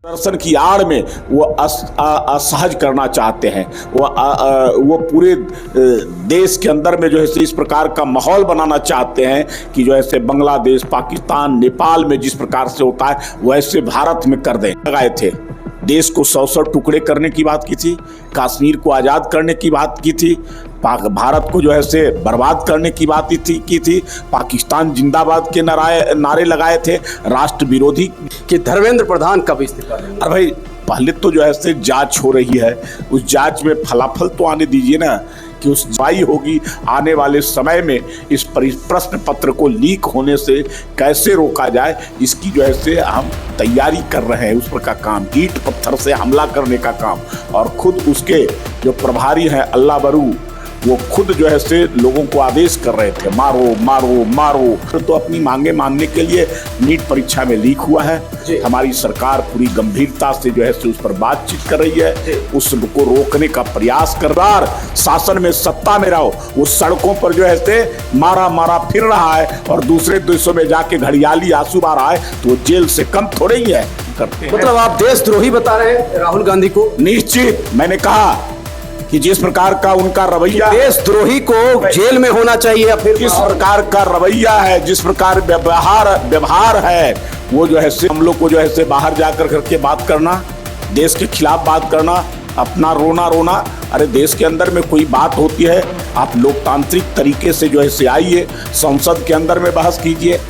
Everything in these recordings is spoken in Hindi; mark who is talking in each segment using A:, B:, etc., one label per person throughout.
A: दर्शन की आड़ में वो असहज करना चाहते हैं। वो पूरे देश के अंदर में जो है इस प्रकार का माहौल बनाना चाहते हैं कि जो ऐसे बांग्लादेश, पाकिस्तान, नेपाल में जिस प्रकार से होता है वैसे भारत में कर दें। लगाए थे देश को 100 टुकड़े करने की बात की थी, कश्मीर को आज़ाद करने की बात की थी, भारत को जो है से बर्बाद करने की बात की थी, पाकिस्तान जिंदाबाद के नारे लगाए थे, राष्ट्र विरोधी।
B: कि धर्मेंद्र प्रधान कब इस्तीफा देंगे?
A: अरे भाई पहले तो जो है से जांच हो रही है, उस जांच में फलाफल तो आने दीजिए ना कि उस सुनवाई होगी। आने वाले समय में इस प्रश्न पत्र को लीक होने से कैसे रोका जाए इसकी जो है से हम तैयारी कर रहे हैं। उस पर का काम, ईंट पत्थर से हमला करने का काम, और खुद उसके जो प्रभारी हैं अल्लाह बरू, वो खुद जो है से लोगों को आदेश कर रहे थे मारो मारो मारो। तो अपनी मांगे मानने के लिए नीट परीक्षा में लीक हुआ है। हमारी सरकार पूरी गंभीरता से जो है से उस पर बातचीत कर रही है, उसको रोकने का प्रयास कर रहा है। शासन में सत्ता में रहो, वो सड़कों पर जो है से मारा मारा फिर रहा है और दूसरे देशों में जाके घड़ियाली आंसू आ रहा है, तो वो जेल से कम थोड़े ही है करते।
B: मतलब आप देशद्रोही बता रहे हैं राहुल गांधी को?
A: निश्चित, मैंने कहा कि जिस प्रकार का उनका रवैया,
B: देशद्रोही को जेल में होना चाहिए। फिर
A: जिस प्रकार का रवैया है, जिस प्रकार व्यवहार है, वो जो है से हम लोग को जो है से बाहर जाकर करके बात करना, देश के खिलाफ बात करना, अपना रोना। अरे देश के अंदर में कोई बात होती है, आप लोकतांत्रिक तरीके से जो है से आइए, संसद के अंदर में बहस कीजिए।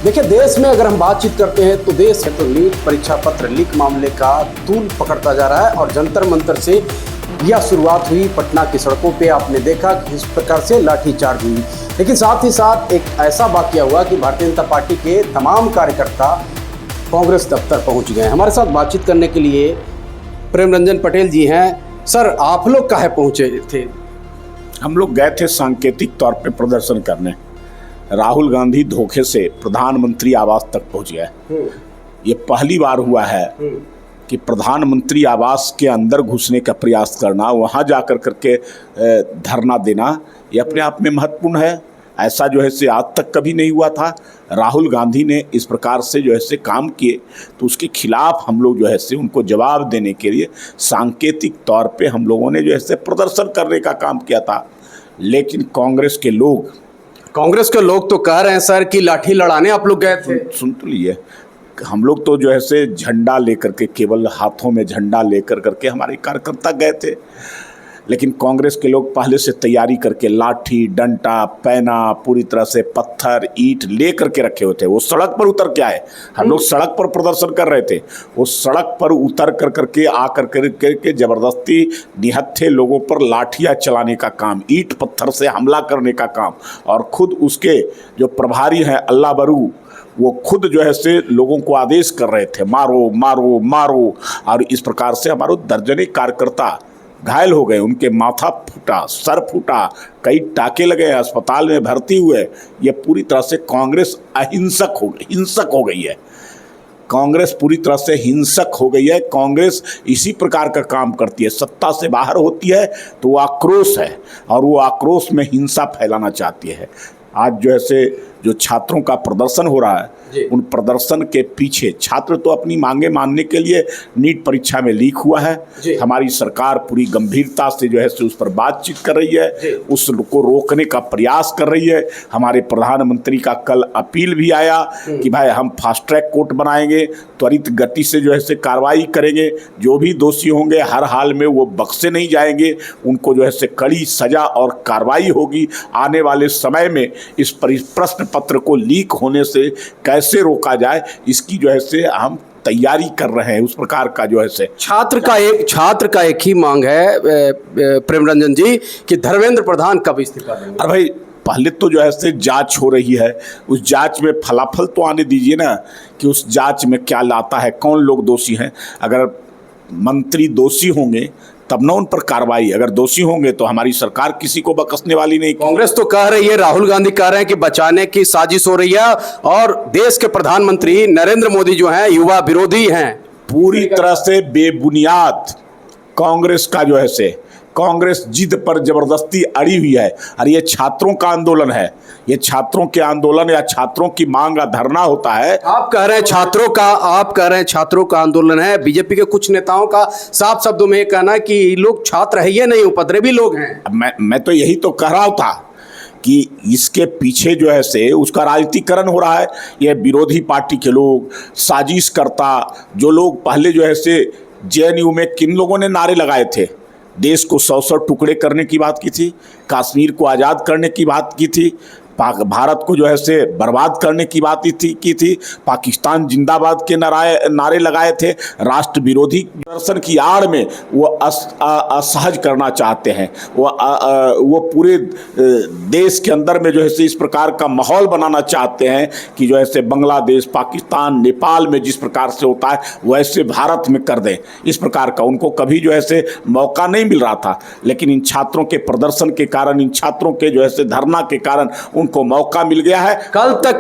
B: देखिए, देश में अगर हम बातचीत करते हैं तो देश है तो नीट परीक्षा पत्र लीक मामले का तूल पकड़ता जा रहा है और जंतर मंतर से यह शुरुआत हुई। पटना की सड़कों पे आपने देखा कि इस प्रकार से लाठीचार्ज हुई, लेकिन साथ ही साथ एक ऐसा वाकया हुआ कि भारतीय जनता पार्टी के तमाम कार्यकर्ता कांग्रेस दफ्तर पहुंच गए। हमारे साथ बातचीत करने के लिए प्रेम रंजन पटेल जी हैं। सर, आप लोग काहे पहुंचे थे?
A: हम लोग गए थे सांकेतिक तौर पे प्रदर्शन करने। राहुल गांधी धोखे से प्रधानमंत्री आवास तक पहुंच गए। ये पहली बार हुआ है कि प्रधानमंत्री आवास के अंदर घुसने का प्रयास करना, वहां जाकर करके धरना देना, ये अपने आप में महत्वपूर्ण है। ऐसा जो है से आज तक कभी नहीं हुआ था। राहुल गांधी ने इस प्रकार से जो है से काम किए, तो उसके खिलाफ हम लोग जो है से उनको जवाब देने के लिए सांकेतिक तौर पे हम लोगों ने जो है से प्रदर्शन करने का काम किया था। लेकिन कांग्रेस के लोग
B: तो कह रहे हैं सर कि लाठी लड़ाने आप लोग गए थे।
A: सुन तो लिए, हम लोग तो जो है से झंडा लेकर के, केवल हाथों में झंडा लेकर करके हमारे कार्यकर्ता गए थे। लेकिन कांग्रेस के लोग पहले से तैयारी करके लाठी, डंडा, पैना, पूरी तरह से पत्थर, ईंट ले करके रखे हुए थे। वो सड़क पर उतर के आए, हम लोग सड़क पर प्रदर्शन कर रहे थे, वो सड़क पर उतर कर करके आकर करके जबरदस्ती निहत्थे लोगों पर लाठियाँ चलाने का काम, ईंट पत्थर से हमला करने का काम, और खुद उसके जो प्रभारी हैं अल्लाह बरू, वो खुद जो है से लोगों को आदेश कर रहे थे मारो मारो मारो। और इस प्रकार से हमारे दर्जने कार्यकर्ता घायल हो गए, उनके माथा फूटा, सर फूटा, कई टाके लगे, अस्पताल में भर्ती हुए। ये पूरी तरह से कांग्रेस हिंसक हो गई है। कांग्रेस पूरी तरह से हिंसक हो गई है। कांग्रेस इसी प्रकार का काम करती है, सत्ता से बाहर होती है तो वो आक्रोश है, और वो आक्रोश में हिंसा फैलाना चाहती है। आज जो है से जो छात्रों का प्रदर्शन हो रहा है, उन प्रदर्शन के पीछे छात्र तो अपनी मांगे मानने के लिए नीट परीक्षा में लीक हुआ है। हमारी सरकार पूरी गंभीरता से जो है से उस पर बातचीत कर रही है, उसको रोकने का प्रयास कर रही है। हमारे प्रधानमंत्री का कल अपील भी आया कि भाई हम फास्ट ट्रैक कोर्ट बनाएंगे, त्वरित गति से जो है से कार्रवाई करेंगे, जो भी दोषी होंगे हर हाल में वो बख्शे नहीं जाएंगे, उनको जो है से कड़ी सजा और कार्रवाई होगी। आने वाले समय में इस प्रश्न पत्र को लीक होने से कैसे रोका जाए इसकी जो है से हम तैयारी कर रहे हैं। उस प्रकार का जो है से
B: छात्र का एक ही मांग है प्रेम रंजन जी कि धर्मेंद्र प्रधान कब इस्तीफा देंगे?
A: अरे भाई पहले तो जो है से जांच हो रही है, उस जांच में फलाफल तो आने दीजिए ना कि उस जांच में क्या लाता है, कौन लोग दोषी हैं। अगर मंत्री दोषी होंगे तब ना उन पर कार्रवाई, अगर दोषी होंगे तो हमारी सरकार किसी को बख्शने वाली नहीं।
B: कांग्रेस तो कह रही है, राहुल गांधी कह रहे हैं कि बचाने की साजिश हो रही है, और देश के प्रधानमंत्री नरेंद्र मोदी जो हैं युवा विरोधी हैं।
A: पूरी तरह से बेबुनियाद कांग्रेस का जो है से कांग्रेस जिद पर जबरदस्ती अड़ी हुई है। और ये छात्रों का आंदोलन है, ये छात्रों के आंदोलन या छात्रों की मांग का धरना होता है।
B: आप कह रहे हैं छात्रों का आंदोलन है। बीजेपी के कुछ नेताओं का साफ शब्दों में कहना है कि ये लोग छात्र है, ये नहीं उपद्रवी लोग हैं।
A: मैं तो यही तो कह रहा था कि इसके पीछे जो है से उसका राजनीतिकरण हो रहा है। ये विरोधी पार्टी के लोग, साजिशकर्ता, जो लोग पहले जो है से जेएनयू में किन लोगों ने नारे लगाए थे, देश को 100 टुकड़े करने की बात की थी, कश्मीर को आज़ाद करने की बात की थी, भारत को जो है से बर्बाद करने की बात की थी, पाकिस्तान जिंदाबाद के नारे लगाए थे। राष्ट्र विरोधी दर्शन की आड़ में वो असहज करना चाहते हैं। वो पूरे देश के अंदर में जो है से इस प्रकार का माहौल बनाना चाहते हैं कि जो है से बांग्लादेश, पाकिस्तान, नेपाल में जिस प्रकार से होता है वैसे भारत में कर दें। इस प्रकार का उनको कभी जो है से मौका नहीं मिल रहा था, लेकिन इन छात्रों के प्रदर्शन के कारण, इन छात्रों के जो है से धरना के कारण उनको मौका मिल गया है।
B: कल तक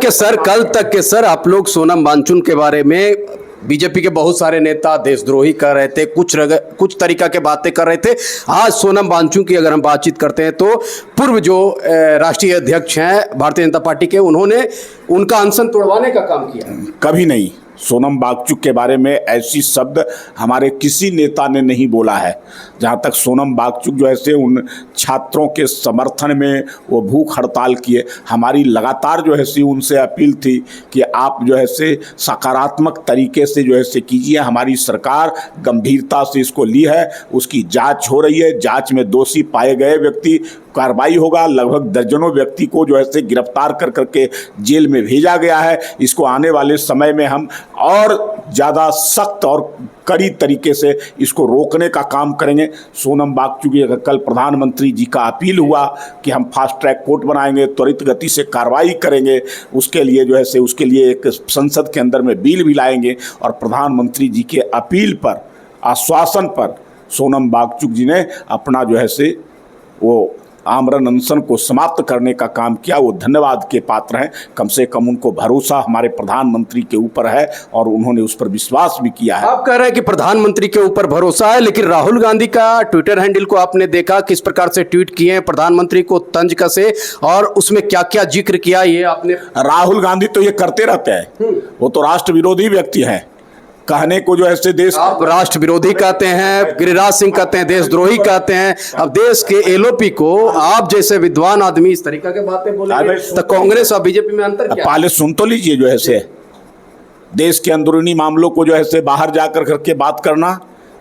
B: के सर आप लोग सोनम वांगचुक के बारे में बीजेपी के बहुत सारे नेता देशद्रोही कर रहे थे, कुछ तरीका के बातें कर रहे थे। आज सोनम वांगचुक की अगर हम बातचीत करते हैं तो पूर्व जो राष्ट्रीय अध्यक्ष हैं भारतीय जनता पार्टी के, उन्होंने उनका अनशन तोड़वाने का काम किया।
A: कभी नहीं, सोनम वांगचुक के बारे में ऐसी शब्द हमारे किसी नेता ने नहीं बोला है। जहाँ तक सोनम वांगचुक जो है से उन छात्रों के समर्थन में वो भूख हड़ताल किए, हमारी लगातार जो है से उनसे अपील थी कि आप जो है से सकारात्मक तरीके से जो है से कीजिए। हमारी सरकार गंभीरता से इसको ली है, उसकी जांच हो रही है, जांच में दोषी पाए गए व्यक्ति कार्रवाई होगा। लगभग दर्जनों व्यक्ति को जो है से गिरफ्तार कर करके जेल में भेजा गया है। इसको आने वाले समय में हम और ज़्यादा सख्त और कड़ी तरीके से इसको रोकने का काम करेंगे। सोनम वांगचुक अगर कल प्रधानमंत्री जी का अपील हुआ कि हम फास्ट ट्रैक कोर्ट बनाएंगे, त्वरित गति से कार्रवाई करेंगे, उसके लिए जो है से उसके लिए एक संसद के अंदर में बिल भी लाएंगे, और प्रधानमंत्री जी के अपील पर, आश्वासन पर सोनम वांगचुक जी ने अपना जो है से वो आमरण अनशन को समाप्त करने का काम किया। वो धन्यवाद के पात्र हैं। कम से कम उनको भरोसा हमारे प्रधानमंत्री के ऊपर है और उन्होंने उस पर विश्वास भी किया है।
B: आप कह रहे हैं कि प्रधानमंत्री के ऊपर भरोसा है, लेकिन राहुल गांधी का ट्विटर हैंडल को आपने देखा किस प्रकार से ट्वीट किए हैं, प्रधानमंत्री को तंज कसे और उसमें क्या क्या जिक्र किया, ये आपने।
A: राहुल गांधी तो ये करते रहते हैं, वो तो राष्ट्र विरोधी व्यक्ति हैं। कहने को जो है देश,
B: आप राष्ट्र विरोधी कहते हैं, गिरिराज सिंह कहते हैं देशद्रोही कहते हैं। अब देश के एलओपी को आप जैसे विद्वान आदमी इस तरीके के बातें बोलेंगे तो कांग्रेस और बीजेपी में अंतर क्या?
A: पहले सुन तो लीजिए। जो है से देश के अंदरूनी मामलों को जो है से बाहर जाकर करके बात करना,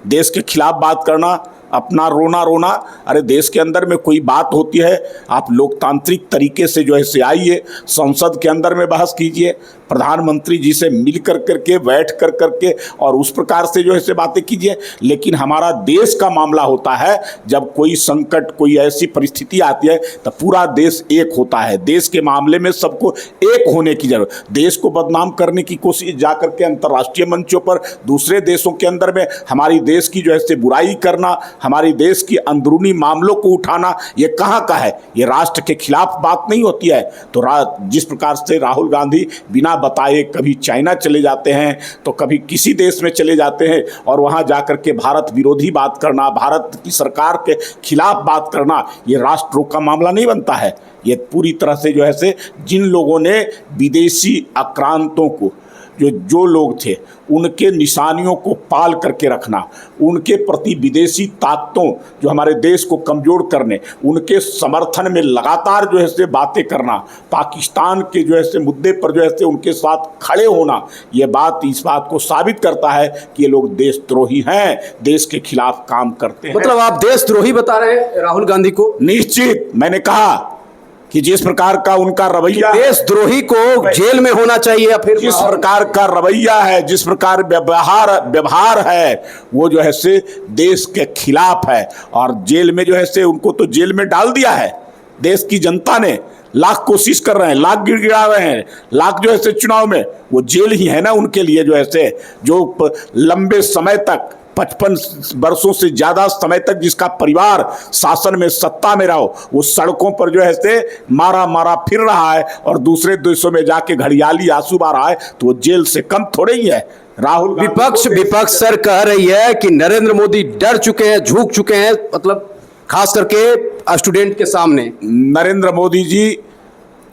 A: देश के खिलाफ बात करना, अपना रोना, अरे देश के अंदर में कोई बात होती है, आप लोकतांत्रिक तरीके से जो है से आइए, संसद के अंदर में बहस कीजिए, प्रधानमंत्री जी से मिल कर करके, बैठ कर करके और उस प्रकार से जो है से बातें कीजिए। लेकिन हमारा देश का मामला होता है, जब कोई संकट, कोई ऐसी परिस्थिति आती है तो पूरा देश एक होता है। देश के मामले में सबको एक होने की जरूरत। देश को बदनाम करने की कोशिश जा करके अंतर्राष्ट्रीय मंचों पर, दूसरे देशों के अंदर में हमारी देश की जो है से बुराई करना, हमारी देश की अंदरूनी मामलों को उठाना, ये कहाँ का है? ये राष्ट्र के खिलाफ बात नहीं होती है। तो जिस प्रकार से राहुल गांधी बिना बताए कभी चाइना चले जाते हैं, तो कभी किसी देश में चले जाते हैं और वहाँ जाकर के भारत विरोधी बात करना, भारत की सरकार के खिलाफ बात करना, ये राष्ट्रों का मामला नहीं बनता है। ये पूरी तरह से जो है से जिन लोगों ने विदेशी आक्रांतों को, जो लोग थे, उनके निशानियों को पाल करके रखना, उनके प्रति विदेशी ताकतों जो हमारे देश को कमज़ोर करने, उनके समर्थन में लगातार जो है से बातें करना, पाकिस्तान के जो है से मुद्दे पर जो है से उनके साथ खड़े होना, ये बात इस बात को साबित करता है कि ये लोग देशद्रोही हैं, देश के खिलाफ काम करते हैं।
B: मतलब आप देशद्रोही बता रहे हैं राहुल गांधी को?
A: निश्चित, मैंने कहा कि जिस प्रकार का उनका रवैया,
B: देशद्रोही को जेल में होना चाहिए या फिर
A: जिस प्रकार का रवैया है, जिस प्रकार व्यवहार है, वो जो है से देश के खिलाफ है। और जेल में जो है से उनको तो जेल में डाल दिया है देश की जनता ने। लाख कोशिश कर रहे हैं, लाख गिड़गिड़ा रहे हैं, लाख जो है से चुनाव में, वो जेल ही है ना उनके लिए। जो है से जो लंबे समय तक 55 वर्षों से ज़्यादा समय तक जिसका परिवार शासन में, सत्ता में रहो, वो सड़कों पर जो है से मारा फिर रहा है और दूसरे देशों में जाके घड़ियाली आंसू बहा रहा है, तो वो जेल से कम थोड़े ही है। राहुल
B: विपक्ष सर कह रही है कि नरेंद्र मोदी डर चुके हैं, झुक चुके हैं, मतलब खास करके स्टूडेंट के सामने।
A: नरेंद्र मोदी जी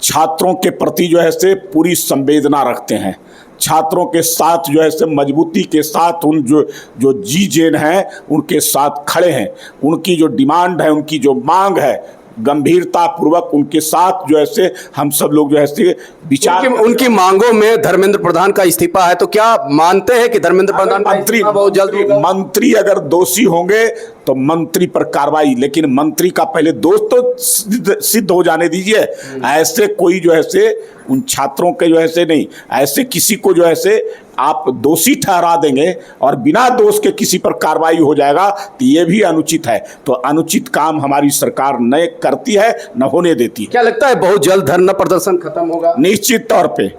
A: छात्रों के प्रति जो है से पूरी संवेदना रखते हैं, छात्रों के साथ जो है से मजबूती के साथ उन जो जी जेन हैं उनके साथ खड़े हैं, उनकी जो डिमांड है, उनकी जो मांग है, गंभीरता पूर्वक उनके साथ जो है से हम सब लोग जो है से विचार।
B: उनकी मांगों में धर्मेंद्र प्रधान का इस्तीफा है, तो क्या मानते हैं कि धर्मेंद्र प्रधान का इस्तीफा बहुत जल्द होगा?
A: मंत्री अगर दोषी होंगे तो मंत्री पर कार्रवाई, लेकिन मंत्री का पहले दोष तो सिद्ध हो जाने दीजिए। ऐसे कोई जो है से उन छात्रों के जो है से नहीं, ऐसे किसी को जो है से आप दोषी ठहरा देंगे और बिना दोष के किसी पर कार्रवाई हो जाएगा तो ये भी अनुचित है। तो अनुचित काम हमारी सरकार न करती है न होने देती है।
B: क्या लगता है बहुत जल्द धरना प्रदर्शन खत्म होगा?
A: निश्चित तौर पे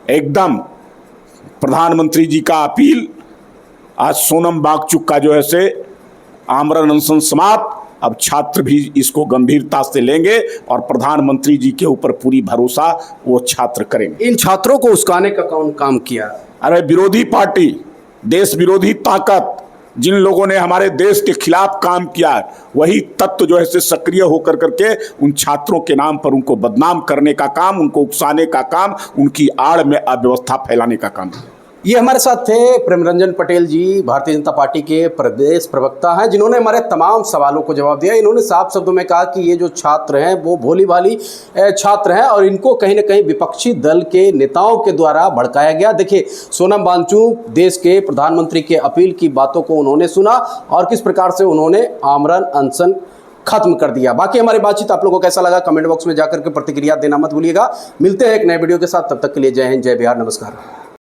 A: एकदम प्रधानमंत्री जी का अपील, आज सोनम वांगचुक का जो है से आमरण अनशन समाप्त, अब छात्र भी इसको गंभीरता से लेंगे और प्रधानमंत्री जी के ऊपर पूरी भरोसा वो छात्र करेंगे।
B: इन छात्रों को उस्काने का कौन काम किया?
A: अरे विरोधी पार्टी, देश विरोधी ताकत, जिन लोगों ने हमारे देश के खिलाफ काम किया, वही तत्व जो है से सक्रिय होकर करके उन छात्रों के नाम पर उनको बदनाम करने का काम, उनको उकसाने का काम, उनकी आड़ में अव्यवस्था फैलाने का काम।
B: ये हमारे साथ थे प्रेमरंजन पटेल जी, भारतीय जनता पार्टी के प्रदेश प्रवक्ता हैं, जिन्होंने हमारे तमाम सवालों को जवाब दिया। इन्होंने साफ शब्दों में कहा कि ये जो छात्र हैं वो भोली भाली छात्र हैं और इनको कहीं ना कहीं विपक्षी दल के नेताओं के द्वारा भड़काया गया। देखिए, सोनम वांगचुक देश के प्रधानमंत्री के अपील की बातों को उन्होंने सुना और किस प्रकार से उन्होंने आमरण अनशन खत्म कर दिया। बाकी हमारी बातचीत आप लोगों को कैसा लगा कमेंट बॉक्स में जाकर के प्रतिक्रिया देना मत भूलिएगा। मिलते हैं एक नए वीडियो के साथ, तब तक के लिए जय हिंद, जय बिहार, नमस्कार।